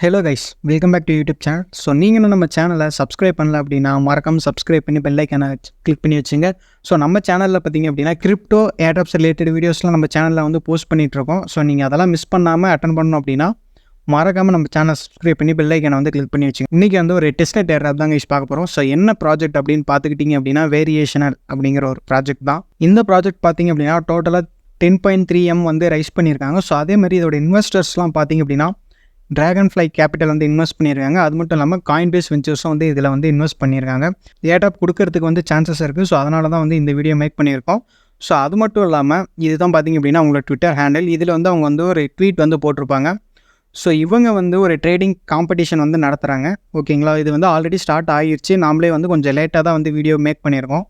Hello guys, welcome back to YouTube channel. So நீங்கள் இன்னும் நம்ம சேனலை சப்ஸ்கிரைப் பண்ணல அப்படின்னா மறக்காமல் சப்ஸ்கிரைப் பண்ணி பெல் ஐக்கானை கிளிக் பண்ணி வச்சுங்க. ஸோ நம்ம சேனலில் பார்த்தீங்க அப்படின்னா கிரிப்டோ ஏர்ட்ராப்ஸ் ரிலேட்டட் வீடியோஸ்லாம் நம்ம சேனலில் வந்து போஸ்ட் பண்ணிகிட்ருக்கோம். ஸோ நீங்கள் அதெல்லாம் மிஸ் பண்ணாமல் அட்டன் பண்ணணும் அப்படின்னா மறக்காமல் நம்ம சேனலை சப்ஸ்கிரைப் பண்ணி பெல் ஐக்கானை வந்து கிளிக் பண்ணி வச்சுங்க. இன்றைக்கி வந்து ஒரு டெஸ்ட்நெட் ஏர்ட்ராப் தான் கைஸ் பார்க்க போகிறோம். ஸோ என்ன ப்ராஜெக்ட் அப்படின்னு பார்த்துக்கிட்டிங்க அப்படின்னா வேரியேஷனல் அப்படிங்கிற ஒரு ப்ராஜெக்ட் தான். இந்த ப்ராஜெக்ட் பார்த்தீங்க அப்படின்னா டோட்டலாக 10.3 M வந்து ரைஸ் பண்ணியிருக்காங்க. ஸோ அதே மாதிரி இதோட இன்வெஸ்டர்ஸ்லாம் பார்த்தீங்க அப்படின்னா ட்ராகன்ஃப்ளை கேபிட்டல் வந்து இன்வெஸ்ட் பண்ணியிருக்காங்க. அது மட்டும் இல்லாமல் காயின்பேஸ் வெஞ்சர்ஸும் வந்து இதில் வந்து இன்வெஸ்ட் பண்ணியிருக்காங்க. ஏர்ட்ராப் கொடுக்கறதுக்கு வந்து சான்சஸ் இருக்குது. ஸோ அதனால தான் வந்து இந்த வீடியோ மேக் பண்ணியிருக்கோம். ஸோ அது மட்டும் இல்லாமல் இதுதான் பார்த்திங்க அப்படின்னா அவங்களோட ட்விட்டர் ஹேண்டில். இதில் வந்து அவங்க வந்து ஒரு ட்வீட் வந்து போட்டிருப்பாங்க. ஸோ இவங்க வந்து ஒரு ட்ரேடிங் காம்படிஷன் வந்து நடத்துகிறாங்க. ஓகேங்களா, இது வந்து ஆல்ரெடி ஸ்டார்ட் ஆகிடுச்சு. நாமளே வந்து கொஞ்சம் லேட்டாக தான் வந்து வீடியோ மேக் பண்ணியிருக்கோம்.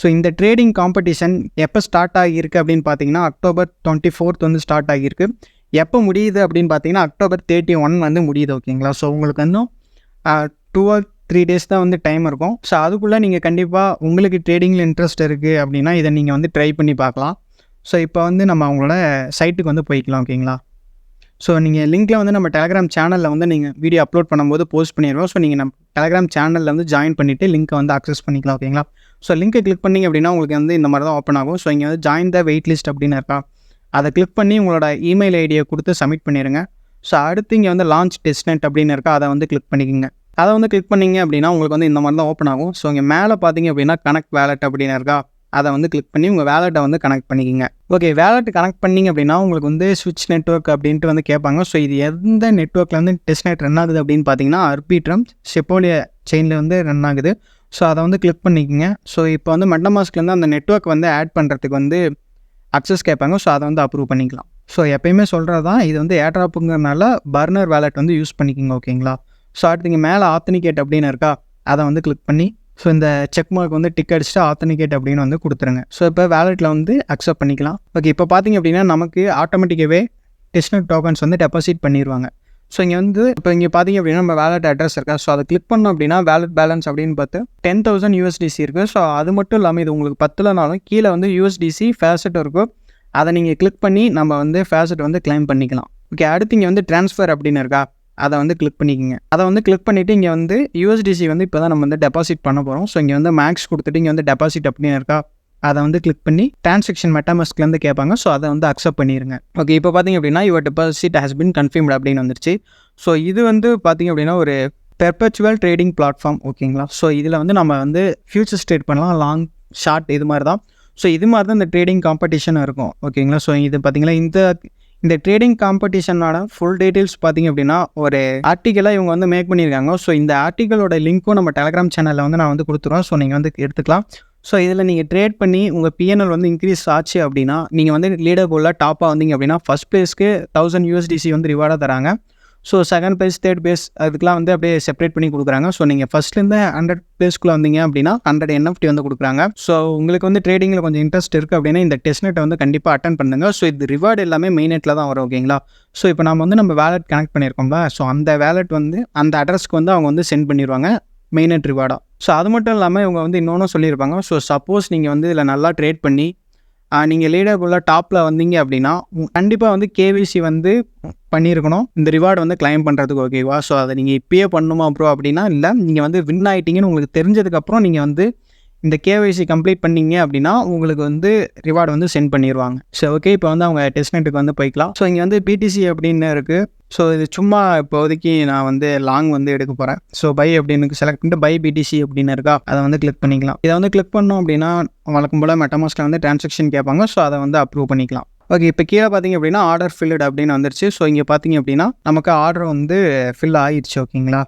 ஸோ இந்த ட்ரேடிங் காம்படிஷன் எப்போ ஸ்டார்ட் ஆகியிருக்கு அப்படின்னு பார்த்தீங்கன்னா October 24 வந்து ஸ்டார்ட் ஆகியிருக்கு. எப்போ முடியுது அப்படின்னு பார்த்தீங்கன்னா October 31 வந்து முடியுது. ஓகேங்களா, ஸோ உங்களுக்கு இன்னும் 2 or 3 days தான் வந்து டைம் இருக்கும். ஸோ அதுக்குள்ளே நீங்கள் கண்டிப்பாக உங்களுக்கு ட்ரேடிங்கில் இன்ட்ரெஸ்ட் இருக்குது அப்படின்னா இதை நீங்கள் வந்து ட்ரை பண்ணி பார்க்கலாம். ஸோ இப்போ வந்து நம்ம அவங்களோட சைட்டுக்கு வந்து போய்க்கலாம். ஓகேங்களா, ஸோ நீங்கள் லிங்க்கில் வந்து நம்ம டெலகிராம் சேனலில் வந்து நீங்கள் வீடியோ அப்லோட் பண்ணும்போது போஸ்ட் பண்ணிடுவோம். ஸோ நீங்கள் நம்ம டெலகிராம் சேனலில் வந்து ஜாயின் பண்ணிவிட்டு லிங்க்கை வந்து அக்சஸ் பண்ணிக்கலாம். ஓகேங்களா, ஸோ லிங்க்கை கிளிக் பண்ணிங்க அப்படின்னா உங்களுக்கு வந்து இந்த மாதிரி தான் ஓப்பன் ஆகும். ஸோ இங்கே வந்து ஜாயின் த வெயிட் லிஸ்ட் அப்படின்னு இருக்கா, அதை கிளிக் பண்ணி உங்களோட இமெயில் ஐடியை கொடுத்து சப்மிட் பண்ணிடுங்க. ஸோ அடுத்து இங்கே வந்து லான்ச் டெஸ்ட்நெட் அப்படின்னு இருக்கா, அதை வந்து கிளிக் பண்ணிக்கோங்க. அதை வந்து கிளிக் பண்ணிங்க அப்படின்னா உங்களுக்கு வந்து இந்த மாதிரி தான் ஓப்பன் ஆகும். ஸோ இங்கே மேலே பார்த்தீங்க அப்படின்னா கனெக்ட் வேலட் அப்படின்னு இருக்கா, அதை வந்து கிளிக் பண்ணி உங்கள் வேலெட்டை வந்து கனெக்ட் பண்ணிக்கோங்க. ஓகே, வேலெட் கனெக்ட் பண்ணிங்க அப்படின்னா உங்களுக்கு வந்து ஸ்விட்ச் நெட்வொர்க் அப்படின்ட்டு வந்து கேட்பாங்க. ஸோ இது எந்த நெட்வொர்க்கில் வந்து டெஸ்ட்நெட் ரன் ஆகுது அப்படின்னு பார்த்தீங்கன்னா ஆர்பிட்ரம் செப்போலியா செயினில் வந்து ரன் ஆகுது. ஸோ அதை வந்து கிளிக் பண்ணிக்கோங்க. ஸோ இப்போ வந்து மெட்டமாஸ்க்லேருந்து அந்த நெட்வொர்க் வந்து ஆட் பண்ணுறதுக்கு வந்து அக்சஸ் கேட்பாங்க. ஸோ அதை வந்து அப்ரூவ் பண்ணிக்கலாம். ஸோ எப்பயுமே சொல்கிறது தான், இது வந்து ஏர்ட்ராப்புங்கிறனால பர்னர் வேலெட் வந்து யூஸ் பண்ணிக்கோங்க. ஓகேங்களா, ஸோ அடுத்து இங்கே மேலே ஆத்தனிகேட் அப்படின்னு இருக்கா, அதை வந்து கிளிக் பண்ணி ஸோ இந்த செக் மார்க் வந்து டிக் அடிச்சுட்டு ஆத்தனிகேட் அப்படின்னு வந்து கொடுத்துருங்க. ஸோ இப்போ வேலெட்டில் வந்து அக்செப்ட் பண்ணிக்கலாம். ஓகே, இப்போ பார்த்தீங்க அப்படின்னா நமக்கு ஆட்டோமேட்டிக்காகவே டெஸ்ட்நெட் டோக்கன்ஸ் வந்து டெபாசிட் பண்ணிடுவாங்க. ஸோ இங்கே வந்து இப்போ இங்கே பார்த்தீங்க அப்படின்னா நம்ம வேலெட் அட்ரஸ் இருக்கா, ஸோ அதை கிளிக் பண்ணோம் அப்படின்னா வேலெட் பேலன்ஸ் அப்படின்னு பார்த்து 10,000 USDC இருக்குது. ஸோ அது மட்டும் இல்லாமல் இது உங்களுக்கு 10லனாலும் கீழே வந்து USDC ஃபேசட் இருக்கும். அதை நீங்கள் கிளிக் பண்ணி நம்ம வந்து ஃபேசட் வந்து கிளைம் பண்ணிக்கலாம். ஓகே, அடுத்து இங்கே வந்து ட்ரான்ஸ்ஃபர் அப்படின்னு இருக்கா, அதை வந்து கிளிக் பண்ணிக்கோங்க. அதை வந்து கிளிக் பண்ணிவிட்டு இங்கே வந்து USDC வந்து இப்போ தான் நம்ம வந்து டெபாசிட் பண்ண போகிறோம். ஸோ இங்கே வந்து மேக்ஸ் கொடுத்துட்டு இங்கே வந்து டெபாசிட் அப்படின்னு இருக்கா, அதை வந்து கிளிக் பண்ணி டிரான்சாக்ஷன் மெட்டாமாஸ்க்லேருந்து கேட்பாங்க. ஸோ அதை வந்து அக்செப்ட் பண்ணிடுங்க. ஓகே, இப்போ பார்த்தீங்க அப்படின்னா your deposit has been confirmed அப்படின்னு வந்துருச்சு. ஸோ இது வந்து பார்த்தீங்க அப்படின்னா ஒரு பெர்பச்சுவல் ட்ரேடிங் பிளாட்ஃபார்ம். ஓகேங்களா, ஸோ இதில் வந்து நம்ம வந்து ஃபியூச்சர்ஸ் ட்ரேட் பண்ணலாம், லாங் ஷார்ட் இது மாதிரி தான். ஸோ இது மாதிரி தான் இந்த ட்ரேடிங் காம்படிஷன் இருக்கும். ஓகேங்களா, ஸோ இது பார்த்தீங்கன்னா இந்த ட்ரேடிங் காம்படிஷனோட ஃபுல் டீட்டெயில்ஸ் பார்த்தீங்க அப்படின்னா ஒரு ஆர்டிக்கலாக இவங்க வந்து மேக் பண்ணியிருக்காங்க. ஸோ இந்த ஆர்டிக்கலோட லிங்க்கும் நம்ம டெலகிராம் சேனலில் வந்து நான் வந்து கொடுத்துருவோம். ஸோ நீங்கள் வந்து எடுத்துக்கலாம். ஸோ இதில் நீங்கள் ட்ரேட் பண்ணி உங்கள் PNL வந்து இன்க்ரீஸ் ஆச்சு அப்படின்னா நீங்கள் வந்து லீடர் போர்டில் டாப்பாக வந்தீங்க அப்படின்னா ஃபஸ்ட் ப்ளேஸ்க்கு 1000 USDC வந்து ரிவார்டாக தராங்க. So second place, third place அதுக்கெலாம் வந்து அப்படியே செப்பரேட் பண்ணி கொடுக்குறாங்க. ஸோ நீங்கள் ஃபஸ்ட்லேருந்து 100 ப்ளேஸ்க்குள்ளே வந்தீங்க அப்படின்னா 100 NFT வந்து கொடுக்குறாங்க. ஸோ உங்களுக்கு வந்து ட்ரேடிங்கில் கொஞ்சம் இன்ட்ரெஸ்ட் இருக்குது அப்படின்னா இந்த டெஸ்ட்நெட்டை வந்து கண்டிப்பாக அட்டன் பண்ணுங்கள். ஸோ இது ரிவார்டு எல்லாமே மெயினெட்டில் தான் வரும். ஓகேங்களா, ஸோ இப்போ நம்ம வேலெட் கனெக்ட் பண்ணியிருக்கோம்ல, ஸோ அந்த வேலெட் வந்து அந்த அட்ரஸ்க்கு வந்து அவங்க வந்து சென்ட் பண்ணிடுவாங்க மெயினெட் ரிவார்டாக. ஸோ அது மட்டும் இல்லாமல் இவங்க வந்து இன்னொன்று சொல்லியிருப்பாங்க. ஸோ சப்போஸ் நீங்கள் வந்து இதில் நல்லா ட்ரேட் பண்ணி நீங்கள் லீடர் போல் டாப்பில் வந்தீங்க அப்படின்னா கண்டிப்பாக வந்து KYC வந்து பண்ணியிருக்கணும் இந்த ரிவார்டு வந்து கிளைம் பண்ணுறதுக்கு. ஓகேவா, ஸோ அதை நீங்கள் இப்பயே பண்ணணுமா ப்ரோ அப்படின்னா இல்லை, நீங்கள் வந்து வின் ஆகிட்டீங்கன்னு உங்களுக்கு தெரிஞ்சதுக்கப்புறம் நீங்கள் வந்து இந்த KYC கம்ப்ளீட் பண்ணிங்க அப்படின்னா உங்களுக்கு வந்து ரிவார்டு வந்து சென்ட் பண்ணிடுவாங்க. ஸோ ஓகே, இப்போ வந்து அவங்க டெஸ்ட்நெட்டுக்கு வந்து போய்க்கலாம். ஸோ இங்கே வந்து BTC அப்படின்னு இருக்குது. ஸோ இது சும்மா இப்போதைக்கு நான் வந்து லாங் வந்து எடுக்க போகிறேன். ஸோ பை அப்படின்னு செலக்ட் பண்ணிட்டு பை BTC அப்படின்னு இருக்கா, அதை வந்து கிளிக் பண்ணிக்கலாம். இதை வந்து கிளிக் பண்ணோம் அப்படின்னா வழக்கம் போல் மெட்டாமாஸ்கில் வந்து டிரான்சாக்ஷன் கேட்பாங்க. ஸோ அதை வந்து அப்ரூவ் பண்ணிக்கலாம். ஓகே, இப்போ கீழே பார்த்தீங்க அப்படின்னா ஆர்டர் ஃபில்டு அப்படின்னு வந்துருச்சு. ஸோ இங்கே பார்த்தீங்க அப்படின்னா நமக்கு ஆர்டர் வந்து ஃபில் ஆகிடுச்சு. ஓகேங்களா,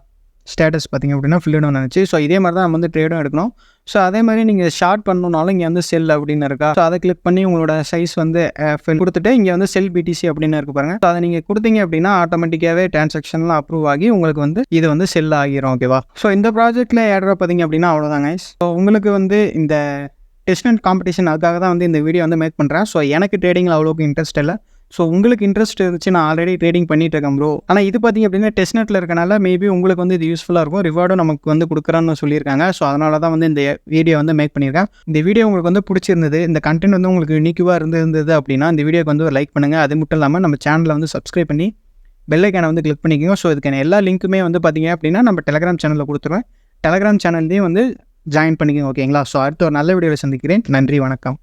ஸ்டேட்டஸ் பார்த்திங்க அப்படின்னா ஃபில்லுன்னு வந்துச்சு. ஸோ இதே மாதிரி தான் நம்ம வந்து ட்ரேடும் எடுக்கணும். ஸோ அதே மாதிரி நீங்கள் ஷார்ட் பண்ணணுன்னாலும் இங்கே வந்து செல் அப்படின்னு இருக்கா, ஸோ அதை கிளிக் பண்ணி உங்களோட சைஸ் வந்து ஃபில் கொடுத்துட்டு இங்கே வந்து செல் BTC அப்படின்னு இருக்கு பாருங்க. ஸோ அதை நீங்கள் கொடுத்தீங்க அப்படின்னா ஆட்டோமேட்டிக்காகவே டிரான்சாக்ஷன்லாம் அப்ரூவ் ஆகி உங்களுக்கு வந்து இது வந்து செல் ஆகிரும். ஓகேவா, ஸோ இந்த ப்ராஜெக்ட்டில் ஏர்ட்ராப் பார்த்தீங்க அப்படின்னா அவ்வளோதாங்க. ஸோ உங்களுக்கு வந்து இந்த டெஸ்ட்நெட் காம்படிஷன் அதுக்காக தான் வந்து இந்த வீடியோ வந்து மேக் பண்ணுறேன். ஸோ எனக்கு ட்ரேடிங்கில் அவ்வளோக்கு இன்ட்ரெஸ்ட் இல்லை. ஸோ உங்களுக்கு இன்ட்ரெஸ்ட் இருந்துச்சு, நான் ஆல்ரெடி ட்ரேடிங் பண்ணிட்டு இருக்கேன் ப்ரோ. ஆனால் இது பார்த்திங்க அப்படின்னா டெஸ்ட்நெட்டில் இருக்கனால மேபி உங்களுக்கு வந்து இது யூஸ்ஃபுல்லாக இருக்கும். ரிவார்டும் நமக்கு வந்து கொடுக்குறான்னு சொல்லியிருக்காங்க. ஸோ அதனால தான் வந்து இந்த வீடியோ வந்து மேக் பண்ணியிருக்கேன். இந்த வீடியோ உங்களுக்கு வந்து பிடிச்சிருந்தது, இந்த கண்டென்ட் வந்து உங்களுக்கு யூனிக்காக இருந்தது அப்படின்னா இந்த வீடியோக்கு வந்து ஒரு லைக் பண்ணுங்கள். அது மட்டும் இல்லாமல் நம்ம சேனலில் வந்து சப்ஸ்கிரைப் பண்ணி பெல் ஐக்கானை வந்து கிளிக் பண்ணிக்கோங்க. ஸோ இதுக்கான எல்லா லிங்க்குமே வந்து பார்த்தீங்க அப்படின்னா நம்ம டெலகிராம் சேனலில் கொடுத்துருவேன். டெலகிராம் சேனல்லையும் வந்து ஜாயின் பண்ணிக்கோங்க. ஓகேங்களா? ஸோ அடுத்த ஒரு நல்ல வீடியோவில் சந்திக்கிறேன். நன்றி, வணக்கம்.